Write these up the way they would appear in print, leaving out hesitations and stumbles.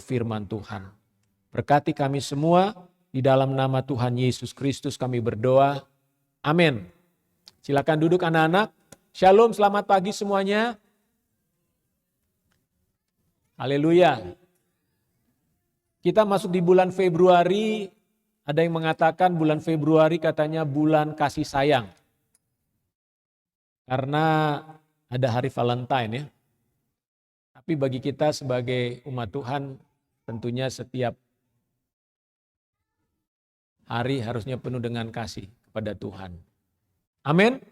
firman Tuhan. Berkati kami semua, di dalam nama Tuhan Yesus Kristus kami berdoa. Amin. Silakan duduk anak-anak. Shalom, selamat pagi semuanya. Haleluya. Kita masuk di bulan Februari, ada yang mengatakan bulan Februari katanya bulan kasih sayang. Karena ada hari Valentine ya. Tapi bagi kita sebagai umat Tuhan tentunya setiap hari harusnya penuh dengan kasih kepada Tuhan. Amin.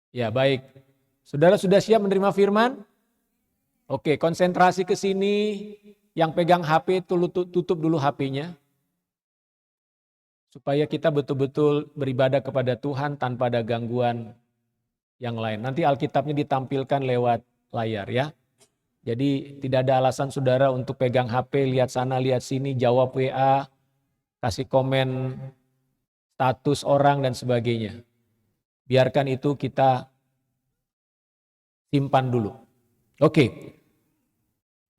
Ya baik. Saudara sudah siap menerima firman? Oke, konsentrasi ke sini. Yang pegang HP tutup dulu HP-nya. Supaya kita betul-betul beribadah kepada Tuhan tanpa ada gangguan yang lain. Nanti Alkitabnya ditampilkan lewat layar ya. Jadi tidak ada alasan saudara untuk pegang HP, lihat sana, lihat sini, jawab WA, kasih komen status orang dan sebagainya. Biarkan itu kita simpan dulu. Oke.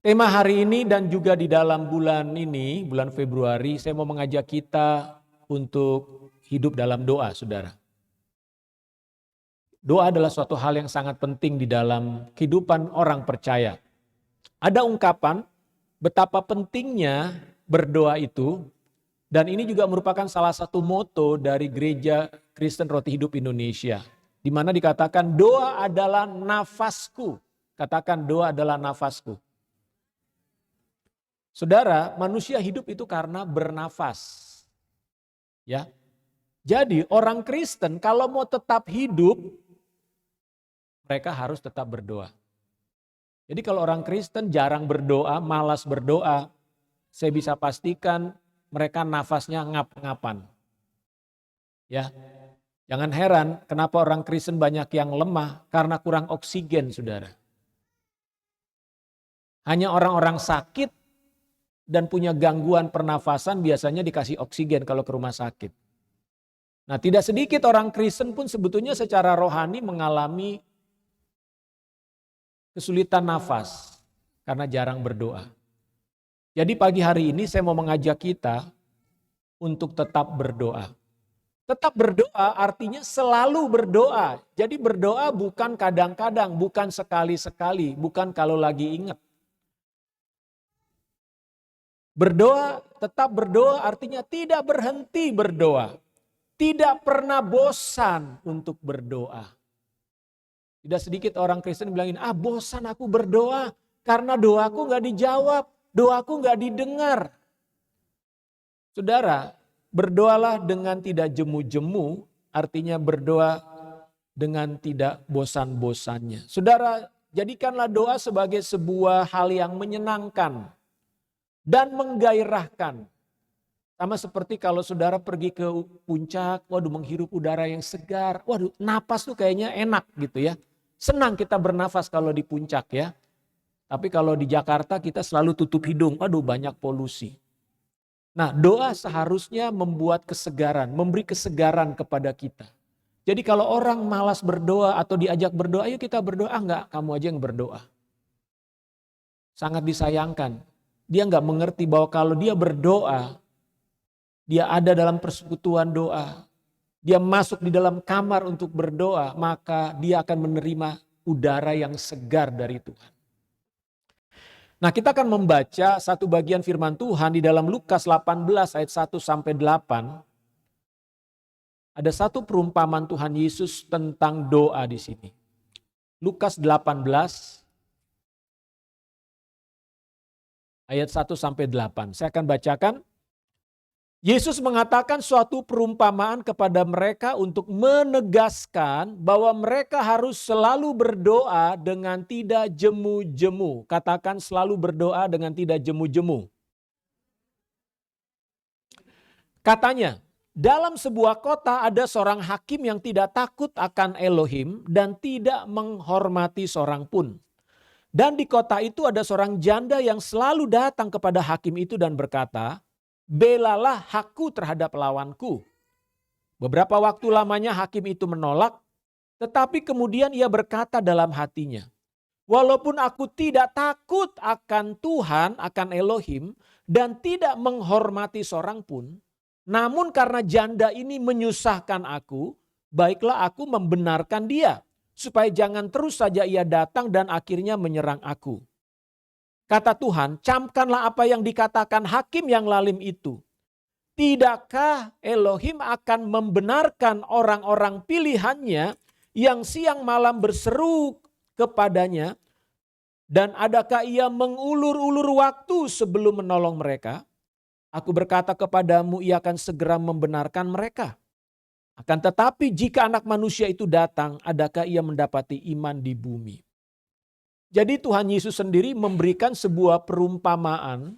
Tema hari ini dan juga di dalam bulan ini, bulan Februari, saya mau mengajak kita untuk hidup dalam doa, saudara. Doa adalah suatu hal yang sangat penting di dalam kehidupan orang percaya. Ada ungkapan betapa pentingnya berdoa itu, dan ini juga merupakan salah satu moto dari Gereja Kristen Roti Hidup Indonesia, di mana dikatakan doa adalah nafasku. Katakan doa adalah nafasku. Saudara, manusia hidup itu karena bernafas. Ya. Jadi orang Kristen kalau mau tetap hidup, mereka harus tetap berdoa. Jadi kalau orang Kristen jarang berdoa, malas berdoa, saya bisa pastikan mereka nafasnya ngap-ngapan. Ya. Jangan heran kenapa orang Kristen banyak yang lemah karena kurang oksigen, saudara. Hanya orang-orang sakit dan punya gangguan pernafasan biasanya dikasih oksigen kalau ke rumah sakit. Nah, tidak sedikit orang Kristen pun sebetulnya secara rohani mengalami kesulitan nafas karena jarang berdoa. Jadi pagi hari ini saya mau mengajak kita untuk tetap berdoa. Tetap berdoa artinya selalu berdoa. Jadi berdoa bukan kadang-kadang, bukan sekali-sekali, bukan kalau lagi ingat. Berdoa, tetap berdoa artinya tidak berhenti berdoa. Tidak pernah bosan untuk berdoa. Tidak sedikit orang Kristen bilangin, bosan aku berdoa karena doaku gak dijawab, doaku gak didengar. Saudara, berdoalah dengan tidak jemu-jemu, artinya berdoa dengan tidak bosan-bosannya. Saudara, jadikanlah doa sebagai sebuah hal yang menyenangkan dan menggairahkan. Sama seperti kalau saudara pergi ke puncak, waduh menghirup udara yang segar, waduh napas tuh kayaknya enak gitu ya. Senang kita bernafas kalau di puncak ya. Tapi kalau di Jakarta kita selalu tutup hidung, waduh banyak polusi. Nah doa seharusnya membuat kesegaran, memberi kesegaran kepada kita. Jadi kalau orang malas berdoa atau diajak berdoa, ayo kita berdoa, enggak kamu aja yang berdoa. Sangat disayangkan. Dia nggak mengerti bahwa kalau dia berdoa, dia ada dalam persekutuan doa, dia masuk di dalam kamar untuk berdoa, maka dia akan menerima udara yang segar dari Tuhan. Nah kita akan membaca satu bagian firman Tuhan di dalam Lukas 18 ayat 1 sampai 8. Ada satu perumpamaan Tuhan Yesus tentang doa di sini. Lukas 18 ayat 1 sampai 8. Saya akan bacakan. Yesus mengatakan suatu perumpamaan kepada mereka untuk menegaskan bahwa mereka harus selalu berdoa dengan tidak jemu-jemu. Katakan selalu berdoa dengan tidak jemu-jemu. Katanya, dalam sebuah kota ada seorang hakim yang tidak takut akan Elohim dan tidak menghormati seorang pun. Dan di kota itu ada seorang janda yang selalu datang kepada hakim itu dan berkata, belalah hakku terhadap lawanku. Beberapa waktu lamanya hakim itu menolak, tetapi kemudian ia berkata dalam hatinya, Walaupun aku tidak takut akan Tuhan, akan Elohim, dan tidak menghormati seorang pun, namun karena janda ini menyusahkan aku, baiklah aku membenarkan dia, supaya jangan terus saja ia datang dan akhirnya menyerang aku. Kata Tuhan, camkanlah apa yang dikatakan hakim yang lalim itu. Tidakkah Elohim akan membenarkan orang-orang pilihannya yang siang malam berseru kepadanya, dan adakah ia mengulur-ulur waktu sebelum menolong mereka? Aku berkata kepadamu, ia akan segera membenarkan mereka. Akan tetapi jika anak manusia itu datang, adakah ia mendapati iman di bumi? Jadi Tuhan Yesus sendiri memberikan sebuah perumpamaan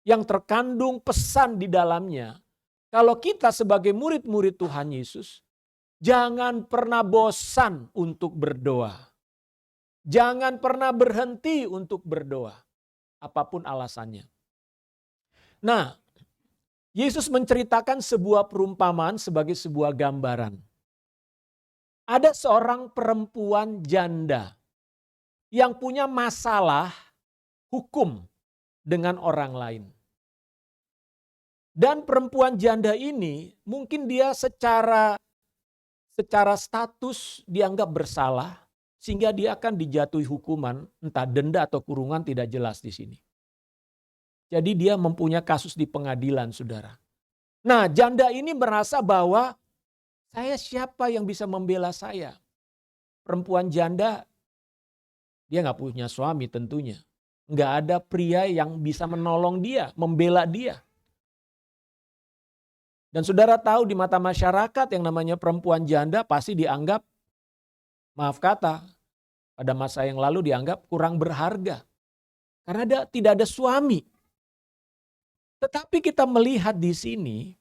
yang terkandung pesan di dalamnya. Kalau kita sebagai murid-murid Tuhan Yesus, jangan pernah bosan untuk berdoa. Jangan pernah berhenti untuk berdoa, apapun alasannya. Nah, Yesus menceritakan sebuah perumpamaan sebagai sebuah gambaran. Ada seorang perempuan janda yang punya masalah hukum dengan orang lain. Dan perempuan janda ini mungkin dia secara status dianggap bersalah, sehingga dia akan dijatuhi hukuman, entah denda atau kurungan, tidak jelas di sini. Jadi dia mempunyai kasus di pengadilan, saudara. Nah, janda ini merasa bahwa saya siapa yang bisa membela saya? Perempuan janda, dia nggak punya suami tentunya. Nggak ada pria yang bisa menolong dia, membela dia. Dan saudara tahu di mata masyarakat yang namanya perempuan janda pasti dianggap, maaf kata, pada masa yang lalu dianggap kurang berharga. Karena tidak ada suami. Tetapi kita melihat di sini,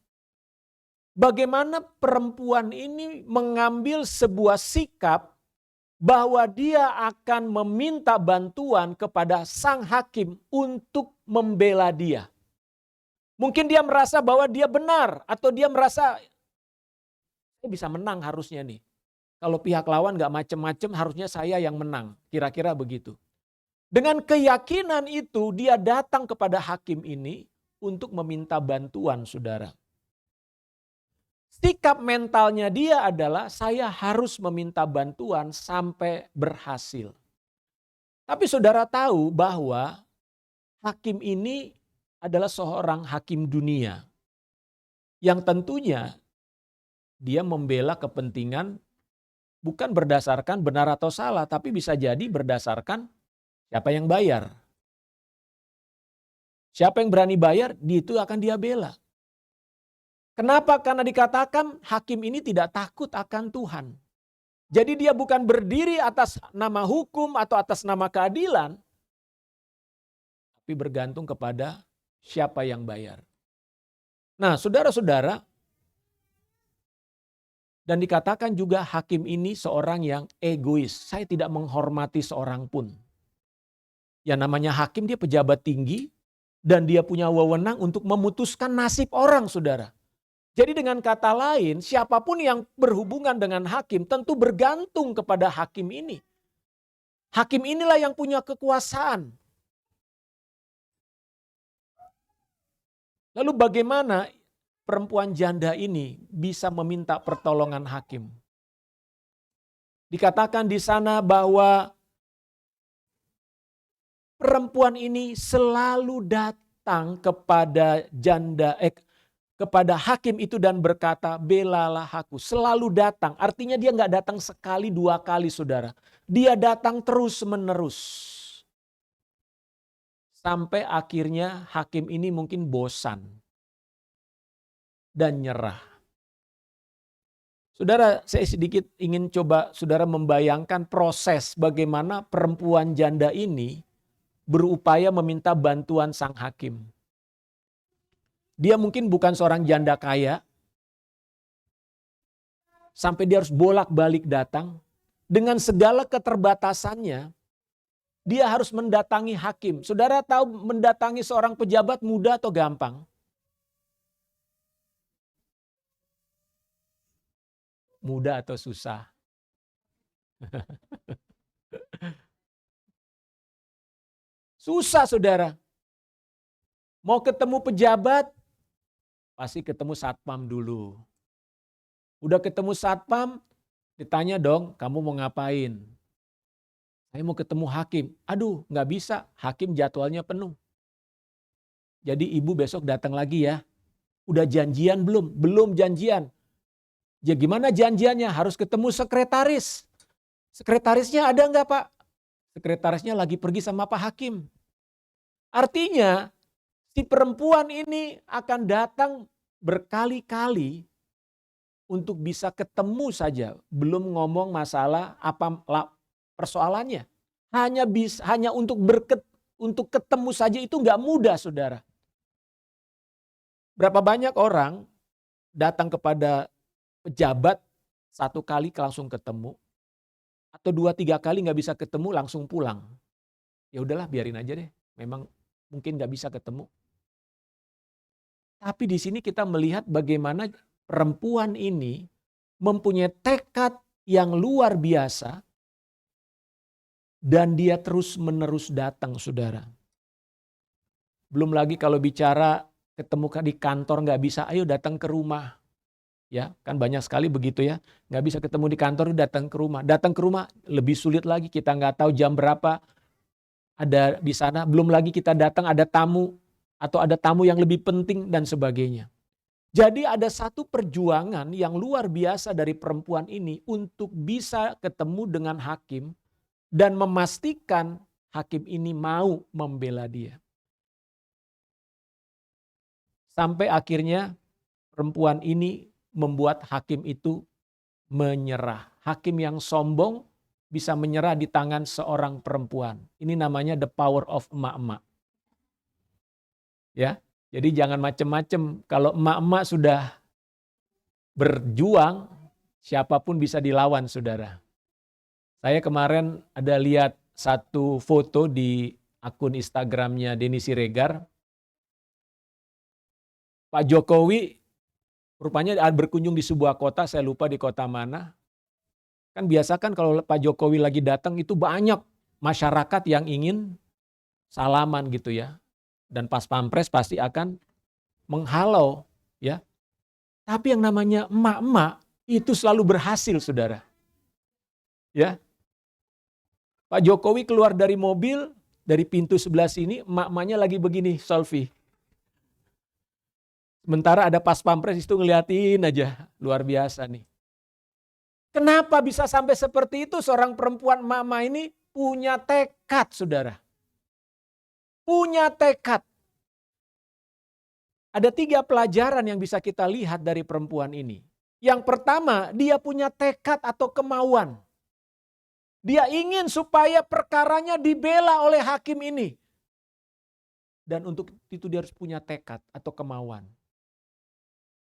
bagaimana perempuan ini mengambil sebuah sikap bahwa dia akan meminta bantuan kepada sang hakim untuk membela dia. Mungkin dia merasa bahwa dia benar, atau dia merasa saya bisa menang harusnya nih. Kalau pihak lawan gak macem-macem, harusnya saya yang menang. Kira-kira begitu. Dengan keyakinan itu dia datang kepada hakim ini untuk meminta bantuan, saudara. Sikap mentalnya dia adalah saya harus meminta bantuan sampai berhasil. Tapi saudara tahu bahwa hakim ini adalah seorang hakim dunia. Yang tentunya dia membela kepentingan bukan berdasarkan benar atau salah, tapi bisa jadi berdasarkan siapa yang bayar. Siapa yang berani bayar, itu akan dia bela. Kenapa? Karena dikatakan hakim ini tidak takut akan Tuhan. Jadi dia bukan berdiri atas nama hukum atau atas nama keadilan, tapi bergantung kepada siapa yang bayar. Nah, saudara-saudara, dan dikatakan juga hakim ini seorang yang egois. Saya tidak menghormati seorang pun. Yang namanya hakim, dia pejabat tinggi dan dia punya wewenang untuk memutuskan nasib orang, saudara. Jadi dengan kata lain, siapapun yang berhubungan dengan hakim tentu bergantung kepada hakim ini. Hakim inilah yang punya kekuasaan. Lalu bagaimana perempuan janda ini bisa meminta pertolongan hakim? Dikatakan di sana bahwa perempuan ini selalu datang kepada kepada hakim itu dan berkata, belalah aku. Selalu datang, artinya dia nggak datang sekali dua kali, saudara. Dia datang terus menerus. Sampai akhirnya hakim ini mungkin bosan dan nyerah. Saudara, saya sedikit ingin coba saudara membayangkan proses bagaimana perempuan janda ini berupaya meminta bantuan sang hakim. Dia mungkin bukan seorang janda kaya, sampai dia harus bolak-balik datang. Dengan segala keterbatasannya, dia harus mendatangi hakim. Saudara tahu mendatangi seorang pejabat mudah atau gampang? Mudah atau susah? Susah saudara. Mau ketemu pejabat, pasti ketemu satpam dulu. Udah ketemu satpam, ditanya dong, kamu mau ngapain? Saya mau ketemu hakim. Aduh, nggak bisa, hakim jadwalnya penuh. Jadi ibu besok datang lagi ya. Udah janjian belum? Belum janjian. Ya gimana janjiannya? Harus ketemu sekretaris. Sekretarisnya ada nggak Pak? Sekretarisnya lagi pergi sama Pak Hakim. Artinya si perempuan ini akan datang berkali-kali untuk bisa ketemu saja. Belum ngomong masalah apa persoalannya. Hanya untuk ketemu saja itu nggak mudah saudara. Berapa banyak orang datang kepada pejabat satu kali langsung ketemu. Atau 2-3 kali nggak bisa ketemu langsung pulang. Ya udahlah biarin aja deh. Memang mungkin nggak bisa ketemu. Tapi di sini kita melihat bagaimana perempuan ini mempunyai tekad yang luar biasa. Dan dia terus-menerus datang saudara. Belum lagi kalau bicara ketemu di kantor nggak bisa, ayo datang ke rumah. Ya, kan banyak sekali begitu ya. Nggak bisa ketemu di kantor, datang ke rumah. Datang ke rumah lebih sulit lagi, kita nggak tahu jam berapa ada di sana. Belum lagi kita datang ada tamu atau ada tamu yang lebih penting dan sebagainya. Jadi ada satu perjuangan yang luar biasa dari perempuan ini untuk bisa ketemu dengan hakim dan memastikan hakim ini mau membela dia. Sampai akhirnya perempuan ini membuat hakim itu menyerah. Hakim yang sombong bisa menyerah di tangan seorang perempuan. Ini namanya the power of emak-emak. Ya, jadi jangan macem-macem. Kalau emak-emak sudah berjuang, siapapun bisa dilawan, saudara. Saya kemarin ada lihat satu foto di akun Instagramnya Denny Siregar. Pak Jokowi rupanya berkunjung di sebuah kota, saya lupa di kota mana. Kan biasa kan kalau Pak Jokowi lagi datang itu banyak masyarakat yang ingin salaman gitu ya. Dan pas pampres pasti akan menghalau ya. Tapi yang namanya emak-emak itu selalu berhasil saudara. Ya. Pak Jokowi keluar dari mobil, dari pintu sebelah sini, emak-emaknya lagi begini selfie. Sementara ada pas pampres itu ngeliatin aja, luar biasa nih. Kenapa bisa sampai seperti itu? Seorang perempuan emak-emak ini punya tekad saudara. Punya tekad. Ada 3 pelajaran yang bisa kita lihat dari perempuan ini. Yang pertama, dia punya tekad atau kemauan. Dia ingin supaya perkaranya dibela oleh hakim ini. Dan untuk itu dia harus punya tekad atau kemauan.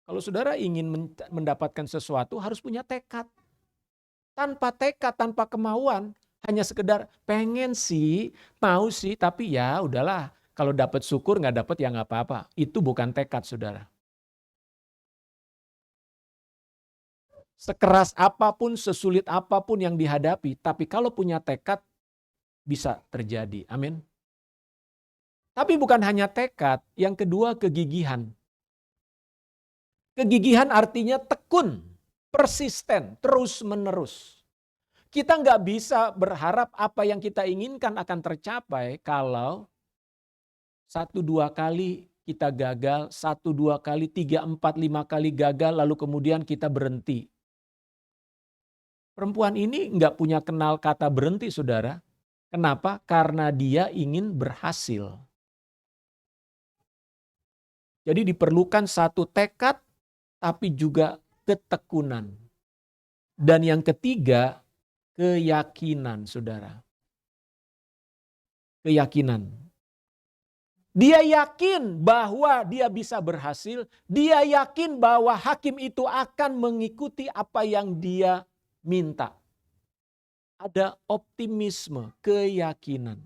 Kalau saudara ingin mendapatkan sesuatu harus punya tekad. Tanpa tekad, tanpa kemauan, hanya sekedar pengen sih, mau sih, tapi ya udahlah. Kalau dapat syukur, nggak dapat ya nggak apa-apa. Itu bukan tekad saudara. Sekeras apapun, sesulit apapun yang dihadapi, tapi kalau punya tekad bisa terjadi. Amin. Tapi bukan hanya tekad, yang kedua kegigihan. Kegigihan artinya tekun, persisten, terus-menerus. Kita nggak bisa berharap apa yang kita inginkan akan tercapai kalau 1-2 kali kita gagal, 1-2 kali, 3-4-5 kali gagal, lalu kemudian kita berhenti. Perempuan ini nggak punya kenal kata berhenti saudara. Kenapa? Karena dia ingin berhasil. Jadi diperlukan satu tekad, tapi juga ketekunan. Dan yang ketiga, keyakinan, saudara. Keyakinan. Dia yakin bahwa dia bisa berhasil. Dia yakin bahwa hakim itu akan mengikuti apa yang dia minta. Ada optimisme, keyakinan.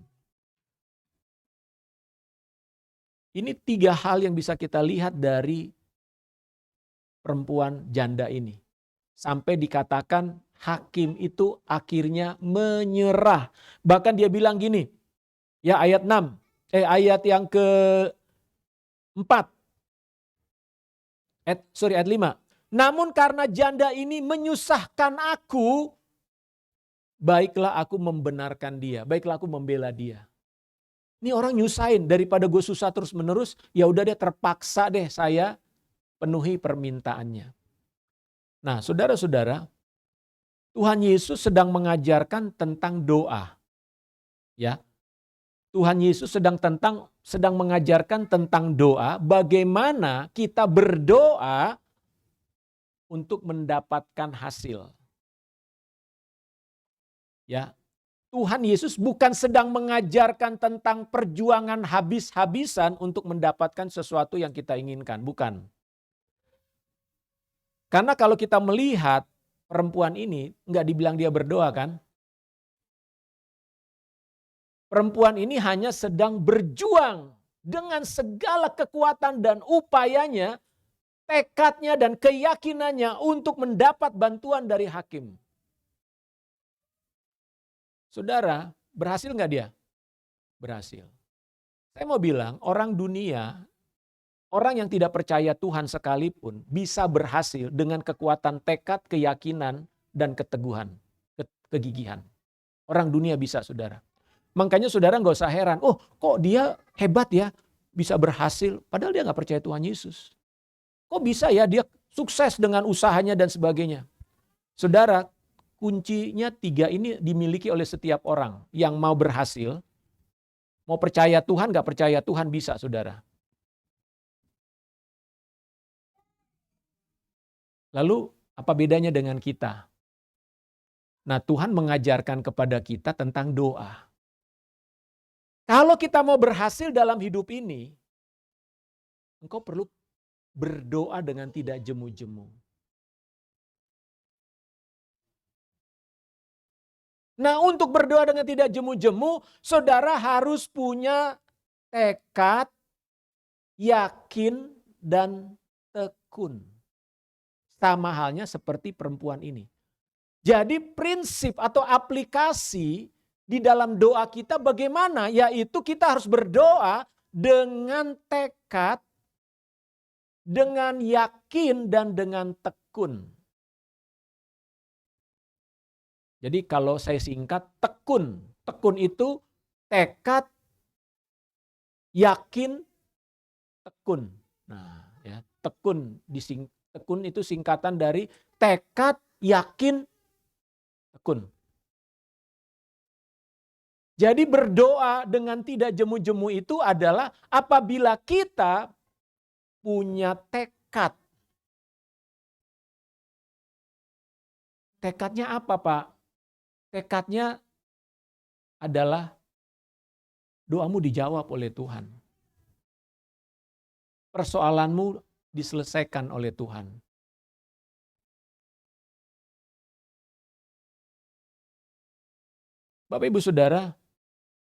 Ini 3 hal yang bisa kita lihat dari perempuan janda ini. Sampai dikatakan hakim itu akhirnya menyerah. Bahkan dia bilang gini, ya ayat 6. ayat yang keempat. Ayat 5. Namun karena janda ini menyusahkan aku, baiklah aku membenarkan dia, baiklah aku membela dia. Ini orang nyusahin, daripada gue susah terus menerus, ya udah deh terpaksa deh saya penuhi permintaannya. Nah, saudara-saudara, Tuhan Yesus sedang mengajarkan tentang doa. Ya. Tuhan Yesus sedang mengajarkan tentang doa, bagaimana kita berdoa untuk mendapatkan hasil. Ya. Tuhan Yesus bukan sedang mengajarkan tentang perjuangan habis-habisan untuk mendapatkan sesuatu yang kita inginkan, bukan. Karena kalau kita melihat perempuan ini, nggak dibilang dia berdoa kan? Perempuan ini hanya sedang berjuang dengan segala kekuatan dan upayanya, tekadnya dan keyakinannya untuk mendapat bantuan dari hakim. Saudara, berhasil nggak dia? Berhasil. Saya mau bilang, orang dunia, orang yang tidak percaya Tuhan sekalipun bisa berhasil dengan kekuatan tekad, keyakinan, dan keteguhan, kegigihan. Orang dunia bisa, saudara. Makanya saudara nggak usah heran, oh kok dia hebat ya, bisa berhasil, padahal dia nggak percaya Tuhan Yesus. Kok bisa ya dia sukses dengan usahanya dan sebagainya. Saudara, kuncinya 3 ini dimiliki oleh setiap orang yang mau berhasil. Mau percaya Tuhan, gak percaya Tuhan bisa, saudara. Lalu apa bedanya dengan kita? Nah, Tuhan mengajarkan kepada kita tentang doa. Kalau kita mau berhasil dalam hidup ini, engkau perlu berdoa dengan tidak jemu-jemu. Nah, untuk berdoa dengan tidak jemu-jemu, saudara harus punya tekad, yakin, dan tekun. Sama halnya seperti perempuan ini. Jadi prinsip atau aplikasi di dalam doa kita bagaimana? Yaitu kita harus berdoa dengan tekad, dengan yakin, dan dengan tekun. Jadi kalau saya singkat, tekun. Tekun itu tekad, yakin, tekun. Nah, ya, tekun itu singkatan dari tekad, yakin, tekun. Jadi berdoa dengan tidak jemu-jemu itu adalah apabila kita punya tekad. Tekadnya apa, Pak? Tekadnya adalah doamu dijawab oleh Tuhan. Persoalanmu diselesaikan oleh Tuhan. Bapak Ibu Saudara,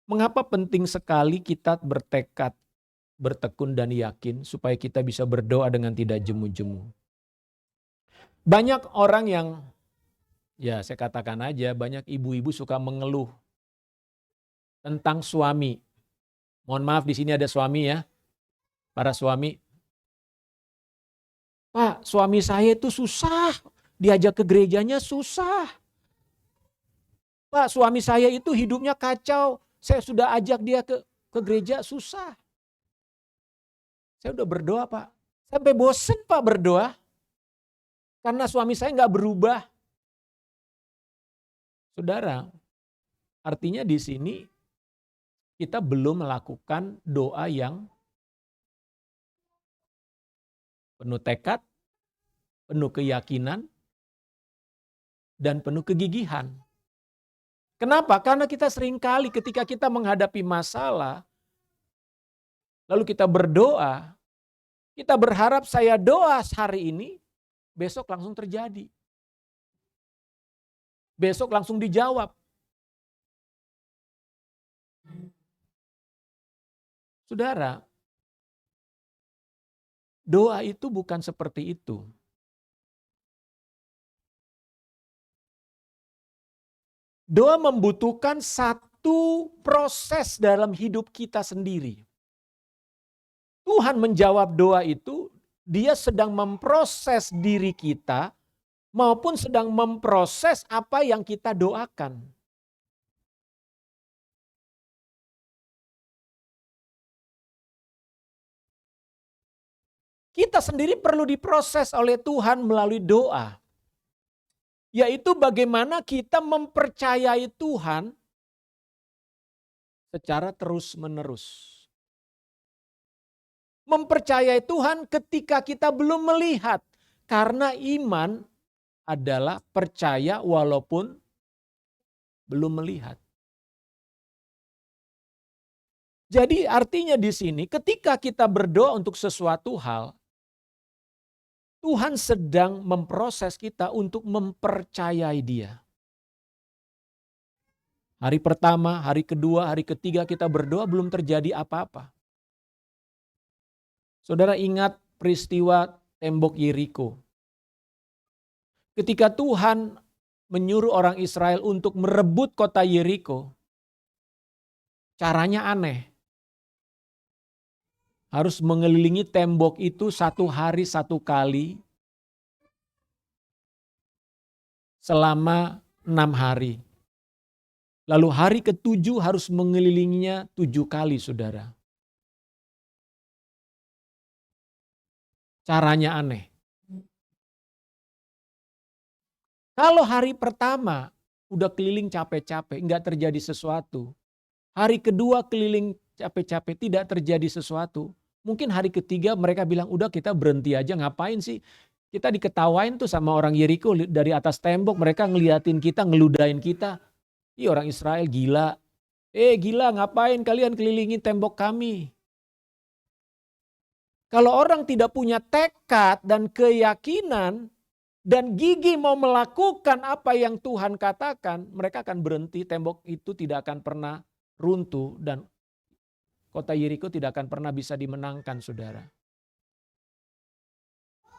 mengapa penting sekali kita bertekad, bertekun dan yakin supaya kita bisa berdoa dengan tidak jemu-jemu. Banyak orang yang, ya saya katakan aja, banyak ibu-ibu suka mengeluh tentang suami. Mohon maaf di sini ada suami ya, para suami. Pak, suami saya itu susah, diajak ke gerejanya susah. Pak, suami saya itu hidupnya kacau, saya sudah ajak dia ke gereja susah. Saya udah berdoa, Pak. Sampai bosen, Pak, berdoa. Karena suami saya nggak berubah. Saudara, artinya di sini kita belum melakukan doa yang penuh tekad, penuh keyakinan, dan penuh kegigihan. Kenapa? Karena kita seringkali ketika kita menghadapi masalah, lalu kita berdoa, kita berharap saya doa hari ini, besok langsung terjadi. Besok langsung dijawab. Saudara, doa itu bukan seperti itu. Doa membutuhkan satu satu proses dalam hidup kita sendiri. Tuhan menjawab doa itu, Dia sedang memproses diri kita maupun sedang memproses apa yang kita doakan. Kita sendiri perlu diproses oleh Tuhan melalui doa. Yaitu bagaimana kita mempercayai Tuhan secara terus-menerus. Mempercayai Tuhan ketika kita belum melihat. Karena iman adalah percaya walaupun belum melihat. Jadi artinya di sini ketika kita berdoa untuk sesuatu hal, Tuhan sedang memproses kita untuk mempercayai Dia. Hari pertama, hari kedua, hari ketiga kita berdoa belum terjadi apa-apa. Saudara ingat peristiwa tembok Yeriko. Ketika Tuhan menyuruh orang Israel untuk merebut kota Yeriko, caranya aneh. Harus mengelilingi tembok itu 1 hari 1 kali selama 6 hari. Lalu hari ke-7 harus mengelilinginya 7 kali, saudara. Caranya aneh. Kalau hari pertama udah keliling capek-capek, enggak terjadi sesuatu. Hari kedua keliling capek-capek, tidak terjadi sesuatu. Mungkin hari ketiga mereka bilang, udah kita berhenti aja, ngapain sih? Kita diketawain tuh sama orang Yeriko dari atas tembok, mereka ngeliatin kita, ngeludahin kita. Ih, orang Israel gila. Gila, ngapain kalian kelilingi tembok kami? Kalau orang tidak punya tekad dan keyakinan dan gigi mau melakukan apa yang Tuhan katakan, mereka akan berhenti, tembok itu tidak akan pernah runtuh dan kota Yeriko tidak akan pernah bisa dimenangkan, saudara.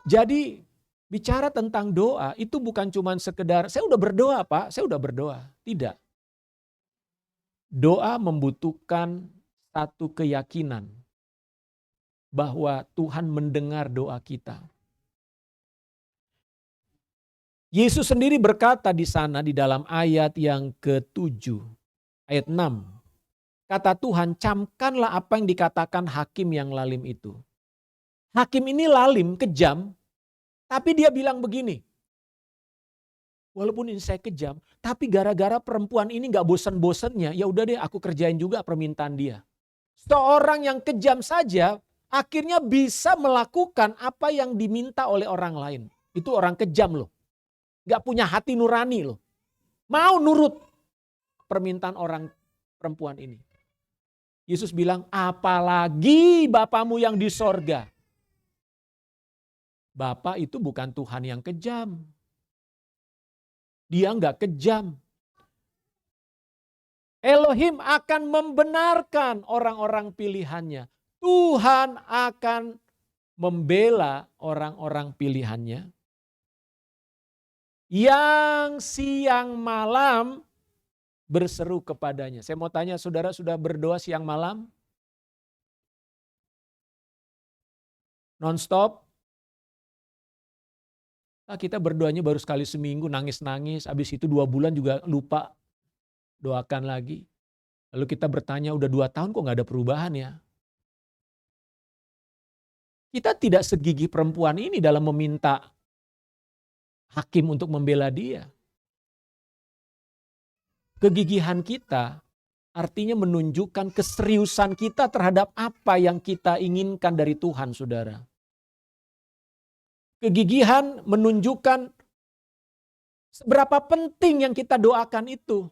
Jadi bicara tentang doa itu bukan cuma sekedar, saya udah berdoa Pak, saya udah berdoa. Tidak. Doa membutuhkan satu keyakinan bahwa Tuhan mendengar doa kita. Yesus sendiri berkata di sana di dalam ayat yang ke-7, ayat 6. Kata Tuhan, camkanlah apa yang dikatakan hakim yang lalim itu. Hakim ini lalim, kejam, tapi dia bilang begini. Walaupun ini saya kejam, tapi gara-gara perempuan ini gak bosan-bosannya, ya udah deh aku kerjain juga permintaan dia. Seorang yang kejam saja akhirnya bisa melakukan apa yang diminta oleh orang lain. Itu orang kejam loh. Gak punya hati nurani loh. Mau nurut permintaan orang perempuan ini. Yesus bilang, apalagi Bapamu yang di sorga. Bapa itu bukan Tuhan yang kejam. Dia gak kejam. Elohim akan membenarkan orang-orang pilihannya. Tuhan akan membela orang-orang pilihannya. Yang siang malam berseru kepadanya. Saya mau tanya, saudara sudah berdoa siang malam? Non-stop? Kita berdoanya baru sekali seminggu, nangis-nangis. Habis itu 2 bulan juga lupa doakan lagi. Lalu kita bertanya, udah 2 tahun kok gak ada perubahan ya? Kita tidak segigih perempuan ini dalam meminta hakim untuk membela dia. Kegigihan kita artinya menunjukkan keseriusan kita terhadap apa yang kita inginkan dari Tuhan, saudara. Kegigihan menunjukkan seberapa penting yang kita doakan itu.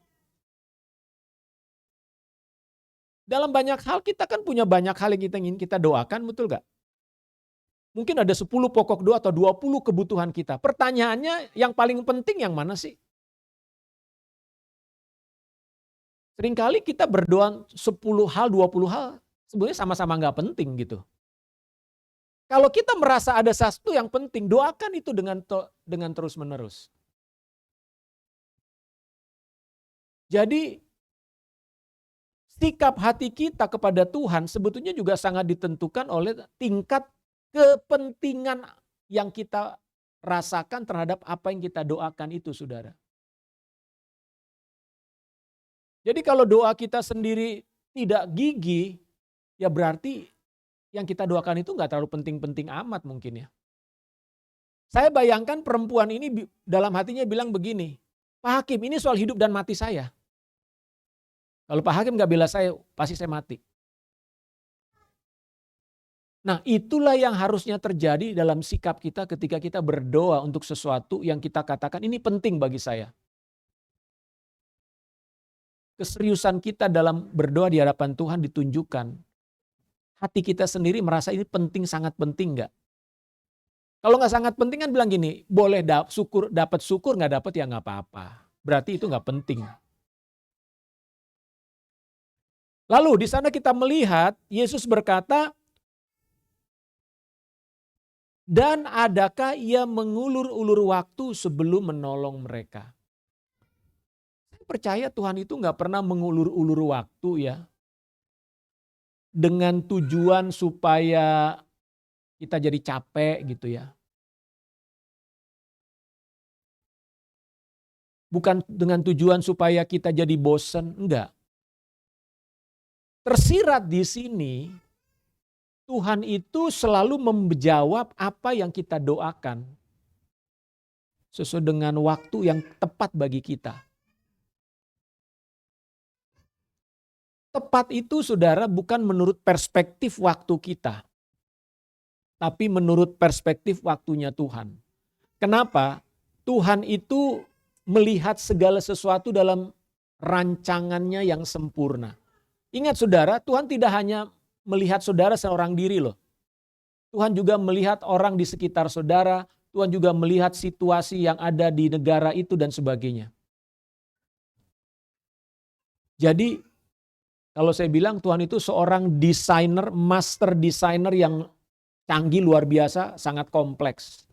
Dalam banyak hal kita kan punya banyak hal yang kita ingin kita doakan, betul gak? Mungkin ada 10 pokok doa atau 20 kebutuhan kita. Pertanyaannya yang paling penting yang mana sih? Seringkali kita berdoa 10 hal, 20 hal sebenarnya sama-sama gak penting gitu. Kalau kita merasa ada sesuatu yang penting, doakan itu dengan terus-menerus. Jadi sikap hati kita kepada Tuhan sebetulnya juga sangat ditentukan oleh tingkat kepentingan yang kita rasakan terhadap apa yang kita doakan itu, saudara. Jadi kalau doa kita sendiri tidak gigih, ya berarti yang kita doakan itu nggak terlalu penting-penting amat mungkin ya. Saya bayangkan perempuan ini dalam hatinya bilang begini, Pak Hakim ini soal hidup dan mati saya. Kalau Pak Hakim nggak bela saya, pasti saya mati. Nah itulah yang harusnya terjadi dalam sikap kita ketika kita berdoa untuk sesuatu yang kita katakan ini penting bagi saya. Keseriusan kita dalam berdoa di hadapan Tuhan ditunjukkan. Hati kita sendiri merasa ini penting, sangat penting nggak? Kalau nggak sangat penting kan bilang gini, boleh dapat syukur nggak dapat ya nggak apa-apa. Berarti itu nggak penting. Lalu di sana kita melihat Yesus berkata, dan adakah ia mengulur-ulur waktu sebelum menolong mereka? Percaya Tuhan itu nggak pernah mengulur-ulur waktu ya. Dengan tujuan supaya kita jadi capek gitu ya. Bukan dengan tujuan supaya kita jadi bosen, enggak. Tersirat di sini, Tuhan itu selalu menjawab apa yang kita doakan. Sesuai dengan waktu yang tepat bagi kita. Tepat itu saudara bukan menurut perspektif waktu kita. Tapi menurut perspektif waktunya Tuhan. Kenapa? Tuhan itu melihat segala sesuatu dalam rancangannya yang sempurna. Ingat saudara, Tuhan tidak hanya melihat saudara seorang diri loh. Tuhan juga melihat orang di sekitar saudara. Tuhan juga melihat situasi yang ada di negara itu dan sebagainya. Jadi kalau saya bilang Tuhan itu seorang desainer, master desainer yang canggih luar biasa, sangat kompleks.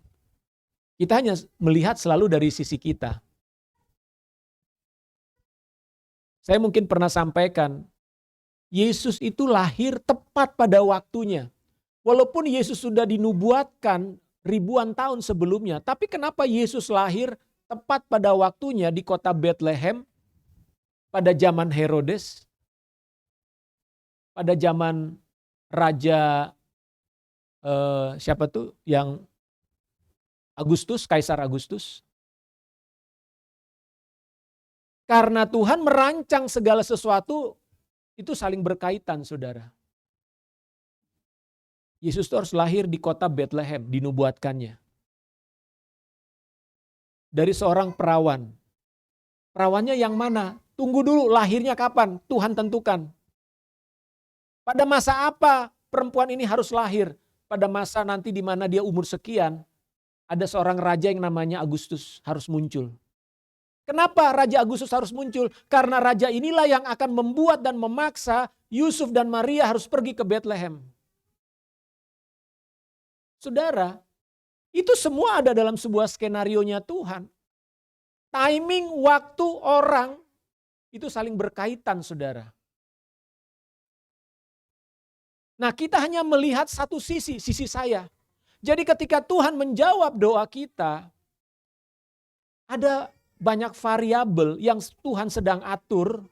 Kita hanya melihat selalu dari sisi kita. Saya mungkin pernah sampaikan, Yesus itu lahir tepat pada waktunya. Walaupun Yesus sudah dinubuatkan ribuan tahun sebelumnya, tapi kenapa Yesus lahir tepat pada waktunya di kota Bethlehem pada zaman Herodes? Pada zaman Raja siapa tuh yang Agustus, Kaisar Agustus. Karena Tuhan merancang segala sesuatu itu saling berkaitan saudara. Yesus itu harus lahir di kota Bethlehem, dinubuatkannya. Dari seorang perawan. Perawannya yang mana? Tunggu dulu lahirnya kapan? Tuhan tentukan. Pada masa apa perempuan ini harus lahir? Pada masa nanti di mana dia umur sekian, ada seorang raja yang namanya Agustus harus muncul. Kenapa Raja Agustus harus muncul? Karena raja inilah yang akan membuat dan memaksa Yusuf dan Maria harus pergi ke Bethlehem. Saudara, itu semua ada dalam sebuah skenarionya Tuhan. Timing, waktu, orang, itu saling berkaitan saudara. Nah kita hanya melihat satu sisi saya. Jadi ketika Tuhan menjawab doa kita, ada banyak variabel yang Tuhan sedang atur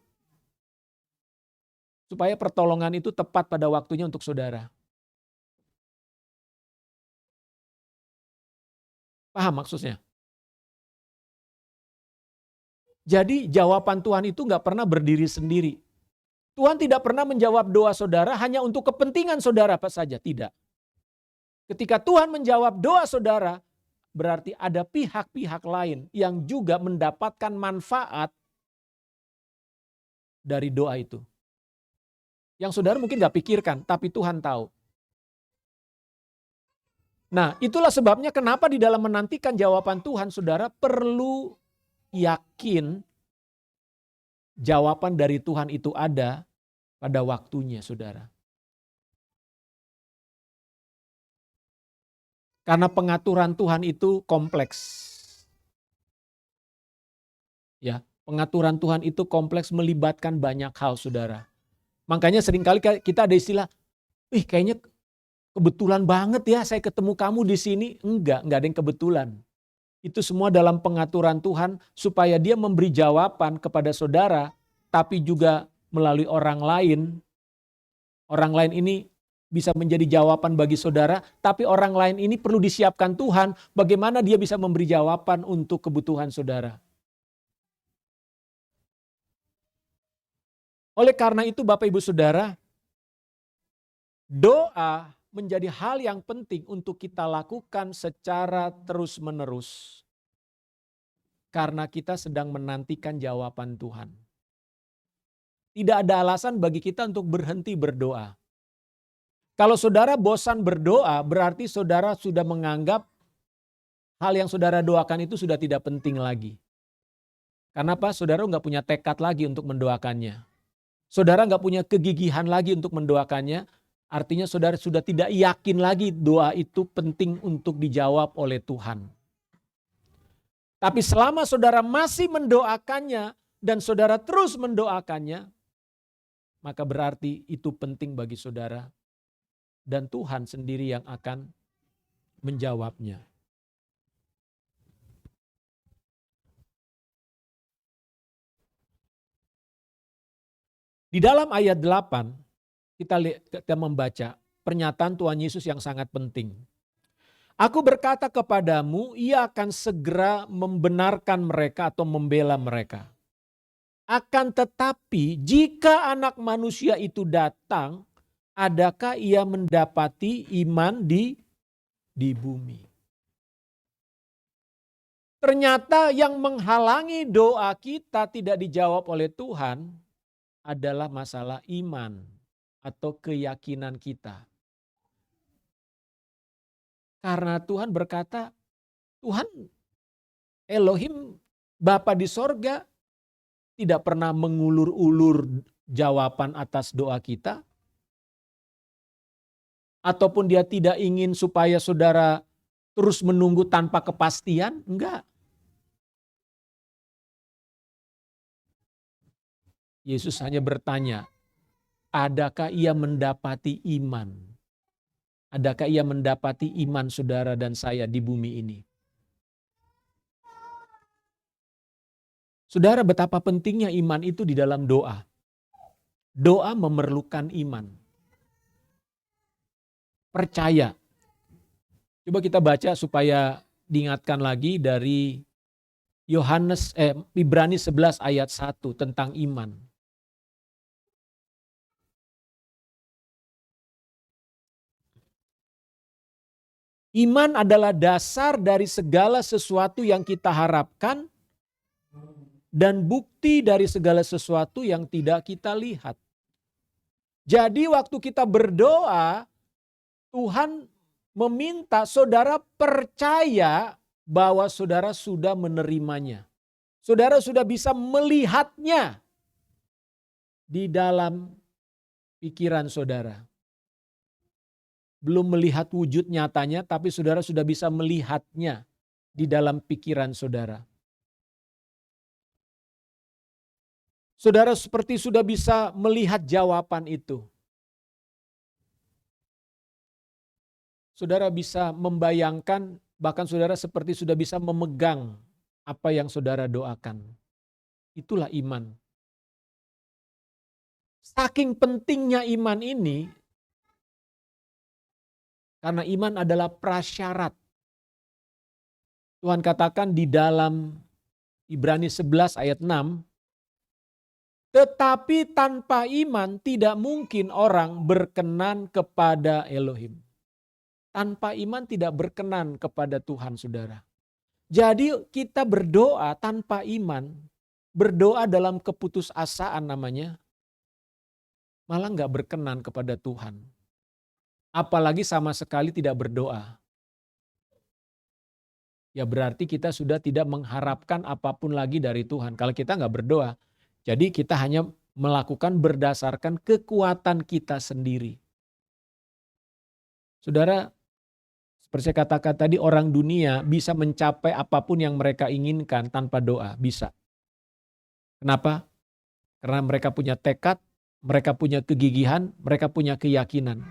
supaya pertolongan itu tepat pada waktunya untuk saudara. Paham maksudnya? Jadi jawaban Tuhan itu gak pernah berdiri sendiri. Tuhan tidak pernah menjawab doa saudara hanya untuk kepentingan saudara apa saja, tidak. Ketika Tuhan menjawab doa saudara, berarti ada pihak-pihak lain yang juga mendapatkan manfaat dari doa itu. Yang saudara mungkin gak pikirkan, tapi Tuhan tahu. Nah itulah sebabnya kenapa di dalam menantikan jawaban Tuhan, saudara perlu yakin jawaban dari Tuhan itu ada pada waktunya saudara. Karena pengaturan Tuhan itu kompleks. Ya, pengaturan Tuhan itu kompleks melibatkan banyak hal saudara. Makanya seringkali kita ada istilah, kayaknya kebetulan banget ya saya ketemu kamu di sini. Enggak ada yang kebetulan. Itu semua dalam pengaturan Tuhan supaya dia memberi jawaban kepada saudara, tapi juga melalui orang lain. Orang lain ini bisa menjadi jawaban bagi saudara, tapi orang lain ini perlu disiapkan Tuhan bagaimana dia bisa memberi jawaban untuk kebutuhan saudara. Oleh karena itu Bapak Ibu Saudara, doa menjadi hal yang penting untuk kita lakukan secara terus-menerus. Karena kita sedang menantikan jawaban Tuhan. Tidak ada alasan bagi kita untuk berhenti berdoa. Kalau saudara bosan berdoa, berarti saudara sudah menganggap hal yang saudara doakan itu sudah tidak penting lagi. Karena apa? Saudara nggak punya tekad lagi untuk mendoakannya. Saudara nggak punya kegigihan lagi untuk mendoakannya. Artinya saudara sudah tidak yakin lagi doa itu penting untuk dijawab oleh Tuhan. Tapi selama saudara masih mendoakannya dan saudara terus mendoakannya, maka berarti itu penting bagi saudara dan Tuhan sendiri yang akan menjawabnya. Di dalam ayat 8 kita membaca pernyataan Tuhan Yesus yang sangat penting. Aku berkata kepadamu, ia akan segera membenarkan mereka atau membela mereka. Akan tetapi jika Anak Manusia itu datang, adakah ia mendapati iman di bumi? Ternyata yang menghalangi doa kita tidak dijawab oleh Tuhan adalah masalah iman atau keyakinan kita. Karena Tuhan berkata, Tuhan Elohim Bapa di sorga tidak pernah mengulur-ulur jawaban atas doa kita. Ataupun dia tidak ingin supaya saudara terus menunggu tanpa kepastian, enggak. Yesus hanya bertanya, adakah ia mendapati iman? Adakah ia mendapati iman saudara dan saya di bumi ini? Saudara, betapa pentingnya iman itu di dalam doa. Doa memerlukan iman. Percaya. Coba kita baca supaya diingatkan lagi dari Ibrani 11 ayat 1 tentang iman. Iman adalah dasar dari segala sesuatu yang kita harapkan dan bukti dari segala sesuatu yang tidak kita lihat. Jadi waktu kita berdoa, Tuhan meminta saudara percaya bahwa saudara sudah menerimanya. Saudara sudah bisa melihatnya di dalam pikiran saudara. Belum melihat wujud nyatanya, tapi saudara sudah bisa melihatnya di dalam pikiran saudara. Saudara seperti sudah bisa melihat jawaban itu. Saudara bisa membayangkan, bahkan saudara seperti sudah bisa memegang apa yang saudara doakan. Itulah iman. Saking pentingnya iman ini, karena iman adalah prasyarat. Tuhan katakan di dalam Ibrani 11 ayat 6, tetapi tanpa iman tidak mungkin orang berkenan kepada Elohim. Tanpa iman tidak berkenan kepada Tuhan, saudara. Jadi kita berdoa tanpa iman, berdoa dalam keputusasaan namanya, malah gak berkenan kepada Tuhan. Apalagi sama sekali tidak berdoa. Ya berarti kita sudah tidak mengharapkan apapun lagi dari Tuhan. Kalau kita gak berdoa, jadi kita hanya melakukan berdasarkan kekuatan kita sendiri. Saudara, seperti saya katakan tadi, orang dunia bisa mencapai apapun yang mereka inginkan tanpa doa, bisa. Kenapa? Karena mereka punya tekad, Mereka punya kegigihan, mereka punya keyakinan.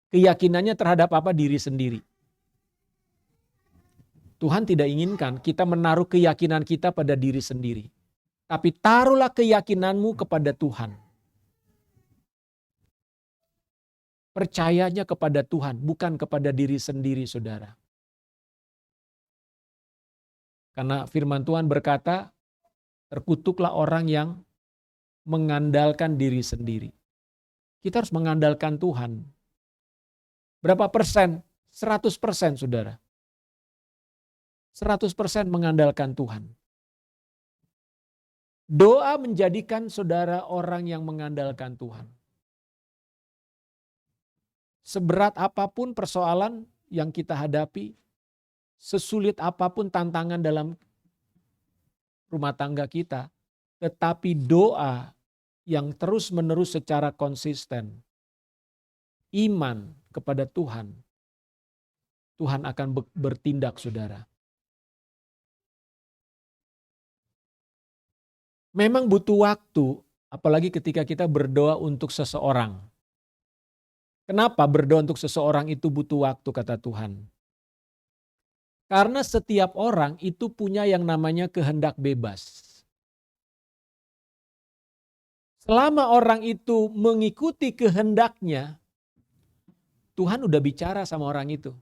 Keyakinannya terhadap apa? Diri sendiri. Tuhan tidak inginkan kita menaruh keyakinan kita pada diri sendiri. Tapi taruhlah keyakinanmu kepada Tuhan. Percayanya kepada Tuhan, bukan kepada diri sendiri, saudara. Karena firman Tuhan berkata, terkutuklah orang yang mengandalkan diri sendiri. Kita harus mengandalkan Tuhan. Berapa persen? 100%, saudara. 100% mengandalkan Tuhan. Doa menjadikan saudara orang yang mengandalkan Tuhan. Seberat apapun persoalan yang kita hadapi, sesulit apapun tantangan dalam rumah tangga kita, tetapi doa yang terus-menerus secara konsisten, iman kepada Tuhan, Tuhan akan bertindak, saudara. Memang butuh waktu, apalagi ketika kita berdoa untuk seseorang. Kenapa berdoa untuk seseorang itu butuh waktu, kata Tuhan? Karena setiap orang itu punya yang namanya kehendak bebas. Selama orang itu mengikuti kehendaknya, Tuhan udah bicara sama orang itu.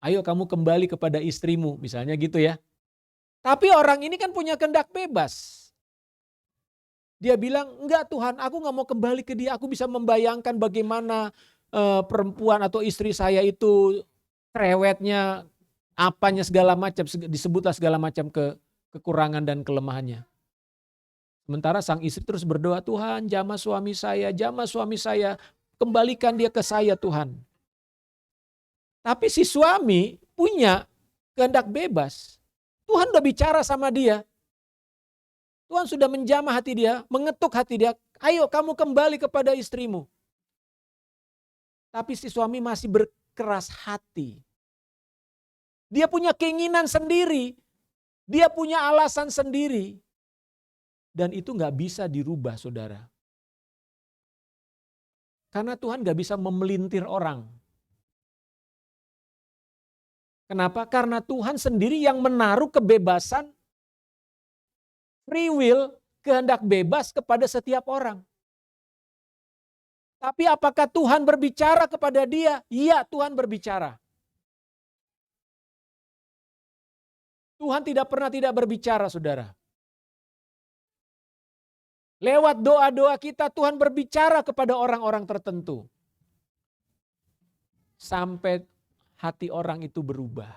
Ayo kamu kembali kepada istrimu, misalnya gitu ya. Tapi orang ini kan punya kehendak bebas. Dia bilang, enggak Tuhan, aku gak mau kembali ke dia. Aku bisa membayangkan bagaimana perempuan atau istri saya itu cerewetnya, apanya segala macam, disebutlah segala macam kekurangan dan kelemahannya. Sementara sang istri terus berdoa, Tuhan jamah suami saya, kembalikan dia ke saya Tuhan. Tapi si suami punya kehendak bebas. Tuhan udah bicara sama dia. Tuhan sudah menjamah hati dia, mengetuk hati dia. Ayo kamu kembali kepada istrimu. Tapi si suami masih berkeras hati. Dia punya keinginan sendiri. Dia punya alasan sendiri. Dan itu gak bisa dirubah, saudara. Karena Tuhan gak bisa memelintir orang. Kenapa? Karena Tuhan sendiri yang menaruh kebebasan, free will, kehendak bebas kepada setiap orang. Tapi apakah Tuhan berbicara kepada dia? Iya, Tuhan berbicara. Tuhan tidak pernah tidak berbicara, saudara. Lewat doa-doa kita, Tuhan berbicara kepada orang-orang tertentu. Sampai hati orang itu berubah.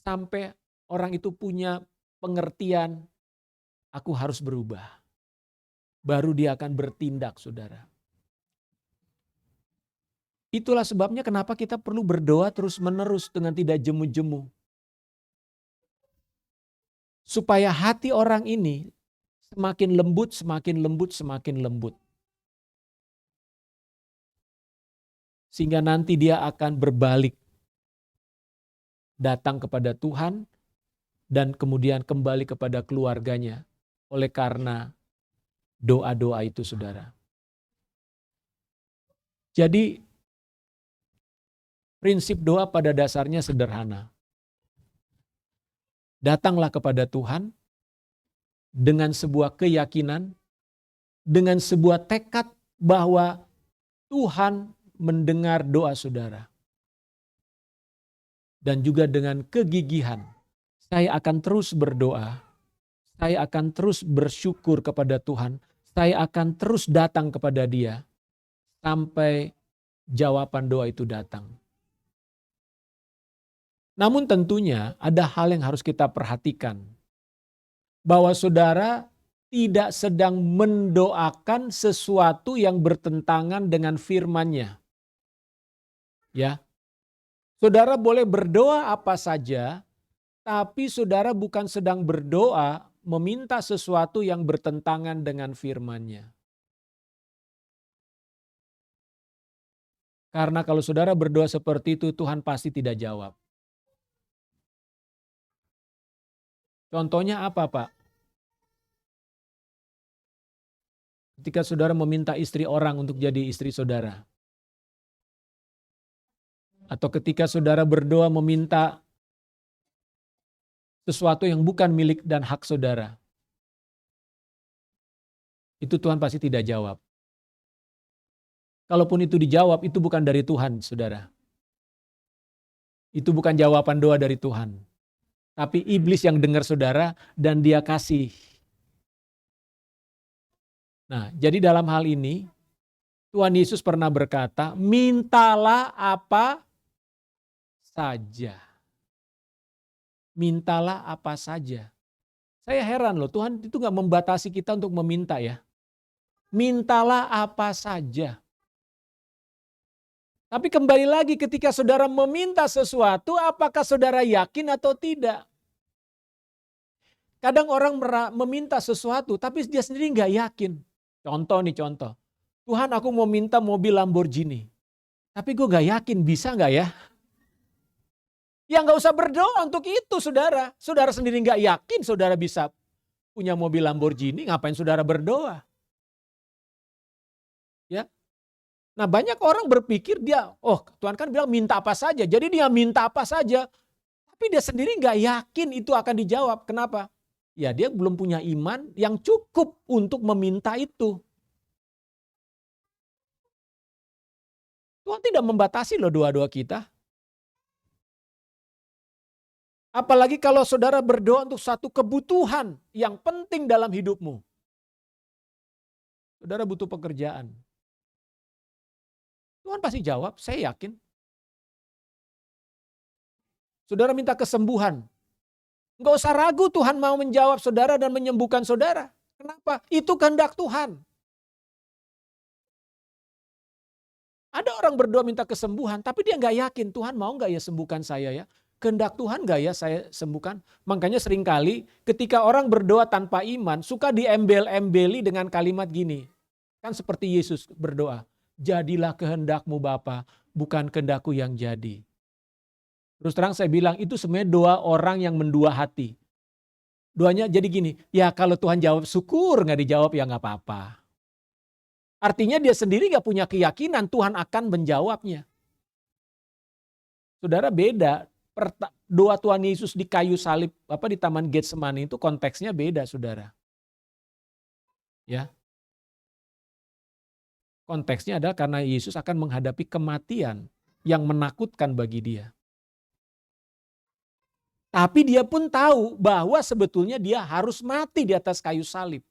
Sampai orang itu punya pengertian, aku harus berubah. Baru dia akan bertindak, saudara. Itulah sebabnya kenapa kita perlu berdoa terus-menerus dengan tidak jemu-jemu. Supaya hati orang ini semakin lembut, semakin lembut, semakin lembut. Sehingga nanti dia akan berbalik. Datang kepada Tuhan dan kemudian kembali kepada keluarganya. Oleh karena doa-doa itu, saudara. Jadi prinsip doa pada dasarnya sederhana. Datanglah kepada Tuhan dengan sebuah keyakinan, dengan sebuah tekad bahwa Tuhan mendengar doa saudara. Dan juga dengan kegigihan, saya akan terus berdoa, saya akan terus bersyukur kepada Tuhan, saya akan terus datang kepada Dia sampai jawaban doa itu datang. Namun tentunya ada hal yang harus kita perhatikan. Bahwa saudara tidak sedang mendoakan sesuatu yang bertentangan dengan firman-Nya. Ya. Saudara boleh berdoa apa saja, tapi saudara bukan sedang berdoa meminta sesuatu yang bertentangan dengan firman-Nya. Karena kalau saudara berdoa seperti itu, Tuhan pasti tidak jawab. Contohnya apa, Pak? Ketika saudara meminta istri orang untuk jadi istri saudara. Atau ketika saudara berdoa meminta sesuatu yang bukan milik dan hak saudara. Itu Tuhan pasti tidak jawab. Kalaupun itu dijawab, itu bukan dari Tuhan, saudara. Itu bukan jawaban doa dari Tuhan. Tapi iblis yang dengar saudara dan dia kasih. Nah, jadi dalam hal ini, Tuhan Yesus pernah berkata, mintalah apa saja. Mintalah apa saja. Saya heran loh, Tuhan itu gak membatasi kita untuk meminta ya. Mintalah apa saja. Tapi kembali lagi ketika saudara meminta sesuatu, apakah saudara yakin atau tidak? Kadang orang meminta sesuatu tapi dia sendiri gak yakin. Contoh. Tuhan aku mau minta mobil Lamborghini. Tapi gue gak yakin bisa gak ya? Ya gak usah berdoa untuk itu saudara. Saudara sendiri gak yakin saudara bisa punya mobil Lamborghini, ngapain saudara berdoa? Ya. Nah banyak orang berpikir Tuhan kan bilang minta apa saja. Jadi dia minta apa saja. Tapi dia sendiri gak yakin itu akan dijawab. Kenapa? Ya dia belum punya iman yang cukup untuk meminta itu. Tuhan tidak membatasi loh doa-doa kita. Apalagi kalau saudara berdoa untuk satu kebutuhan yang penting dalam hidupmu. Saudara butuh pekerjaan. Tuhan pasti jawab, saya yakin. Saudara minta kesembuhan. Enggak usah ragu Tuhan mau menjawab saudara dan menyembuhkan saudara. Kenapa? Itu kehendak Tuhan. Ada orang berdoa minta kesembuhan, tapi dia nggak yakin Tuhan mau nggak ya sembuhkan saya ya. Kehendak Tuhan nggak ya saya sembuhkan. Makanya seringkali ketika orang berdoa tanpa iman, suka diembel-embeli dengan kalimat gini. Kan seperti Yesus berdoa, jadilah kehendakmu Bapa, bukan kehendakku yang jadi. Terus terang saya bilang itu sebenarnya doa orang yang mendua hati. Doanya jadi gini, ya kalau Tuhan jawab syukur, nggak dijawab ya nggak apa-apa. Artinya dia sendiri nggak punya keyakinan Tuhan akan menjawabnya. Saudara beda, doa Tuhan Yesus di kayu salib di Taman Getsemani itu konteksnya beda saudara. Ya. Konteksnya adalah karena Yesus akan menghadapi kematian yang menakutkan bagi dia. Tapi dia pun tahu bahwa sebetulnya dia harus mati di atas kayu salib.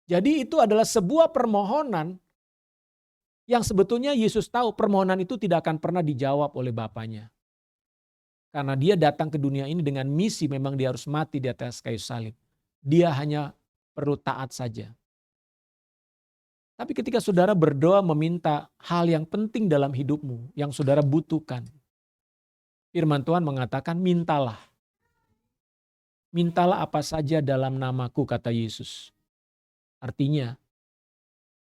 Jadi itu adalah sebuah permohonan yang sebetulnya Yesus tahu permohonan itu tidak akan pernah dijawab oleh Bapanya. Karena dia datang ke dunia ini dengan misi memang dia harus mati di atas kayu salib. Dia hanya perlu taat saja. Tapi ketika saudara berdoa meminta hal yang penting dalam hidupmu yang saudara butuhkan. Firman Tuhan mengatakan mintalah. Mintalah apa saja dalam namaku kata Yesus. Artinya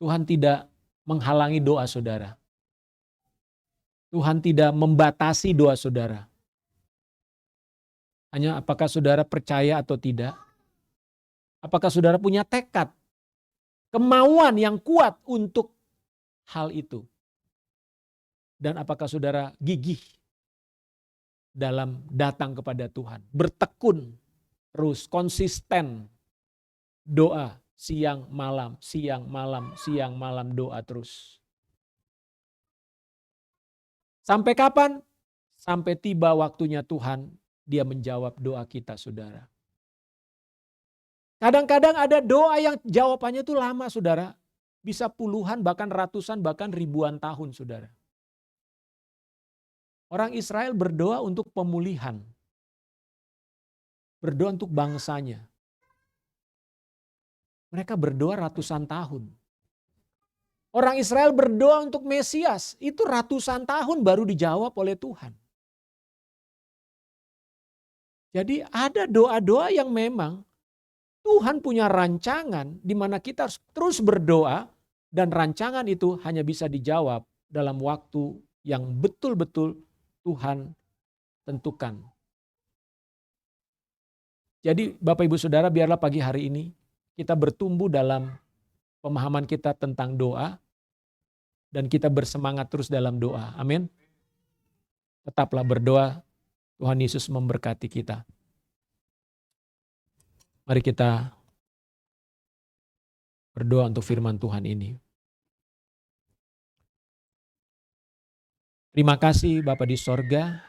Tuhan tidak menghalangi doa saudara. Tuhan tidak membatasi doa saudara. Hanya apakah saudara percaya atau tidak. Apakah saudara punya tekad. Kemauan yang kuat untuk hal itu. Dan apakah saudara gigih dalam datang kepada Tuhan. Bertekun terus, konsisten doa siang malam doa terus. Sampai kapan? Sampai tiba waktunya Tuhan dia menjawab doa kita saudara. Kadang-kadang ada doa yang jawabannya itu lama saudara. Bisa puluhan bahkan ratusan bahkan ribuan tahun saudara. Orang Israel berdoa untuk pemulihan. Berdoa untuk bangsanya. Mereka berdoa ratusan tahun. Orang Israel berdoa untuk Mesias. Itu ratusan tahun baru dijawab oleh Tuhan. Jadi ada doa-doa yang memang Tuhan punya rancangan di mana kita harus terus berdoa. Dan rancangan itu hanya bisa dijawab dalam waktu yang betul-betul Tuhan tentukan. Jadi Bapak Ibu Saudara biarlah pagi hari ini kita bertumbuh dalam pemahaman kita tentang doa, dan kita bersemangat terus dalam doa. Amin. Tetaplah berdoa, Tuhan Yesus memberkati kita. Mari kita berdoa untuk firman Tuhan ini. Terima kasih Bapa di sorga.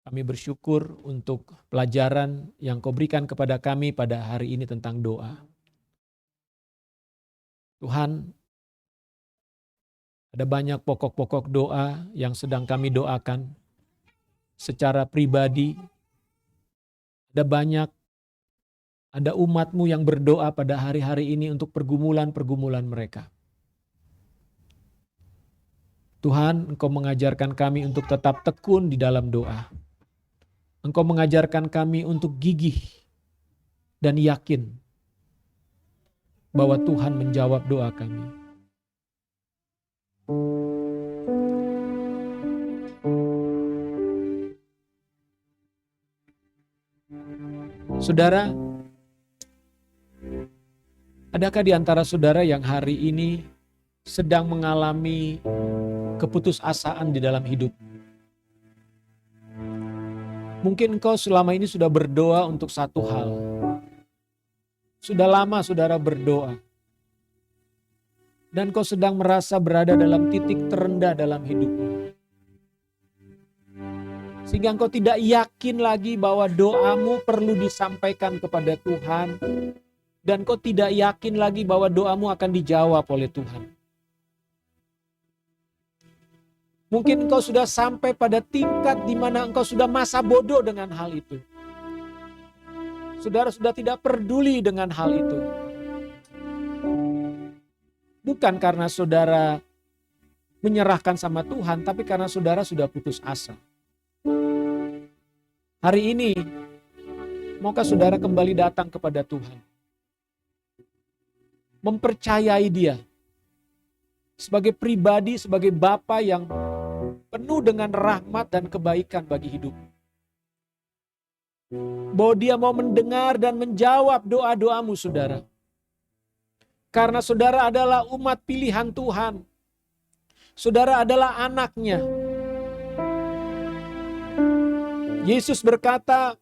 Kami bersyukur untuk pelajaran yang Kau berikan kepada kami pada hari ini tentang doa. Tuhan, ada banyak pokok-pokok doa yang sedang kami doakan secara pribadi. Ada umat-Mu yang berdoa pada hari-hari ini untuk pergumulan-pergumulan mereka. Tuhan, Engkau mengajarkan kami untuk tetap tekun di dalam doa. Engkau mengajarkan kami untuk gigih dan yakin bahwa Tuhan menjawab doa kami. Saudara, adakah di antara saudara yang hari ini sedang mengalami keputusasaan di dalam hidup? Mungkin engkau selama ini sudah berdoa untuk satu hal. Sudah lama saudara berdoa. Dan kau sedang merasa berada dalam titik terendah dalam hidupmu. Sehingga engkau tidak yakin lagi bahwa doamu perlu disampaikan kepada Tuhan. Dan kau tidak yakin lagi bahwa doamu akan dijawab oleh Tuhan. Mungkin engkau sudah sampai pada tingkat di mana engkau sudah masa bodoh dengan hal itu. Saudara sudah tidak peduli dengan hal itu. Bukan karena saudara menyerahkan sama Tuhan, tapi karena saudara sudah putus asa. Hari ini, maukah saudara kembali datang kepada Tuhan? Mempercayai Dia sebagai pribadi, sebagai Bapa yang penuh dengan rahmat dan kebaikan bagi hidup. Bahwa Dia mau mendengar dan menjawab doa-doamu saudara. Karena saudara adalah umat pilihan Tuhan. Saudara adalah anaknya. Yesus berkata,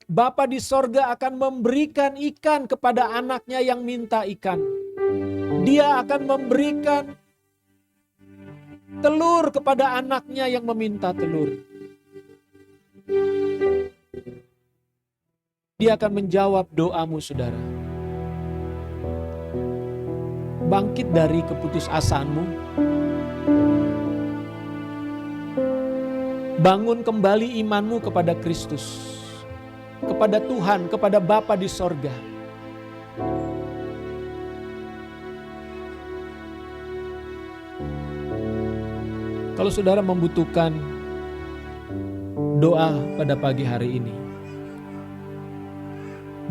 Bapa di sorga akan memberikan ikan kepada anaknya yang minta ikan. Dia akan memberikan telur kepada anaknya yang meminta telur. Dia akan menjawab doamu saudara. Bangkit dari keputusasaanmu. Bangun kembali imanmu kepada Kristus. Kepada Tuhan, kepada Bapa di sorga. Kalau saudara membutuhkan doa pada pagi hari ini,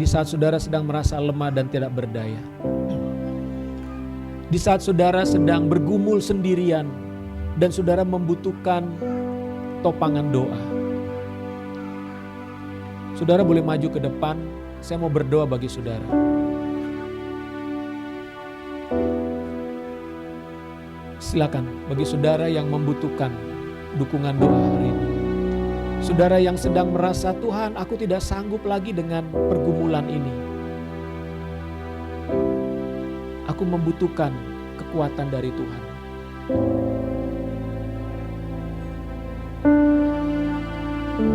di saat saudara sedang merasa lemah dan tidak berdaya, di saat saudara sedang bergumul sendirian dan saudara membutuhkan topangan doa, saudara boleh maju ke depan. Saya mau berdoa bagi saudara. Silakan bagi saudara yang membutuhkan dukungan doa hari ini. Saudara yang sedang merasa, Tuhan, aku tidak sanggup lagi dengan pergumulan ini. Aku membutuhkan kekuatan dari Tuhan.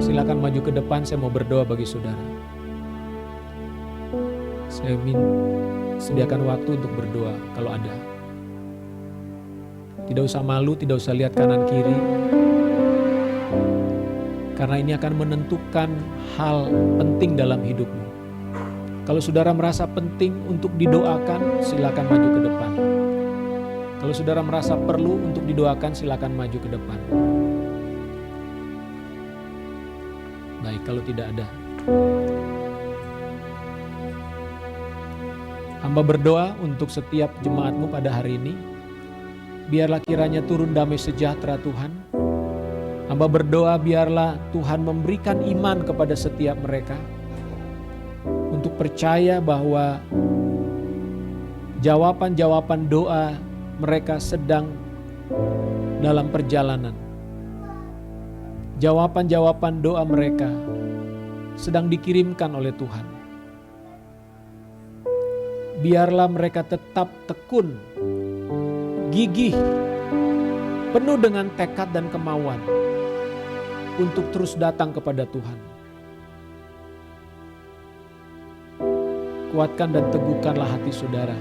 Silakan maju ke depan, saya mau berdoa bagi saudara. Saya sediakan waktu untuk berdoa kalau ada. Tidak usah malu, tidak usah lihat kanan kiri. Karena ini akan menentukan hal penting dalam hidupmu. Kalau saudara merasa penting untuk didoakan, silakan maju ke depan. Kalau saudara merasa perlu untuk didoakan, silakan maju ke depan. Baik, kalau tidak ada. Hamba berdoa untuk setiap jemaatmu pada hari ini. Biarlah kiranya turun damai sejahtera Tuhan. Hamba berdoa biarlah Tuhan memberikan iman kepada setiap mereka. Untuk untuk percaya bahwa jawaban-jawaban doa mereka sedang dalam perjalanan. Jawaban-jawaban doa mereka sedang dikirimkan oleh Tuhan. Biarlah mereka tetap tekun, gigih, penuh dengan tekad dan kemauan untuk terus datang kepada Tuhan. Kuatkan dan teguhkanlah hati saudara.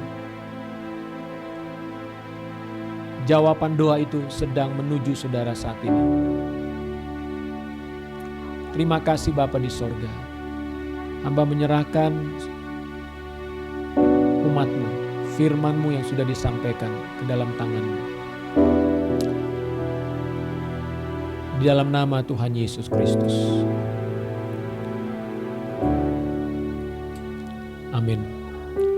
Jawaban doa itu sedang menuju saudara saat ini. Terima kasih Bapa di sorga. Hamba menyerahkan umat-Mu, firman-Mu yang sudah disampaikan ke dalam tangan-Mu. Di dalam nama Tuhan Yesus Kristus. Amin.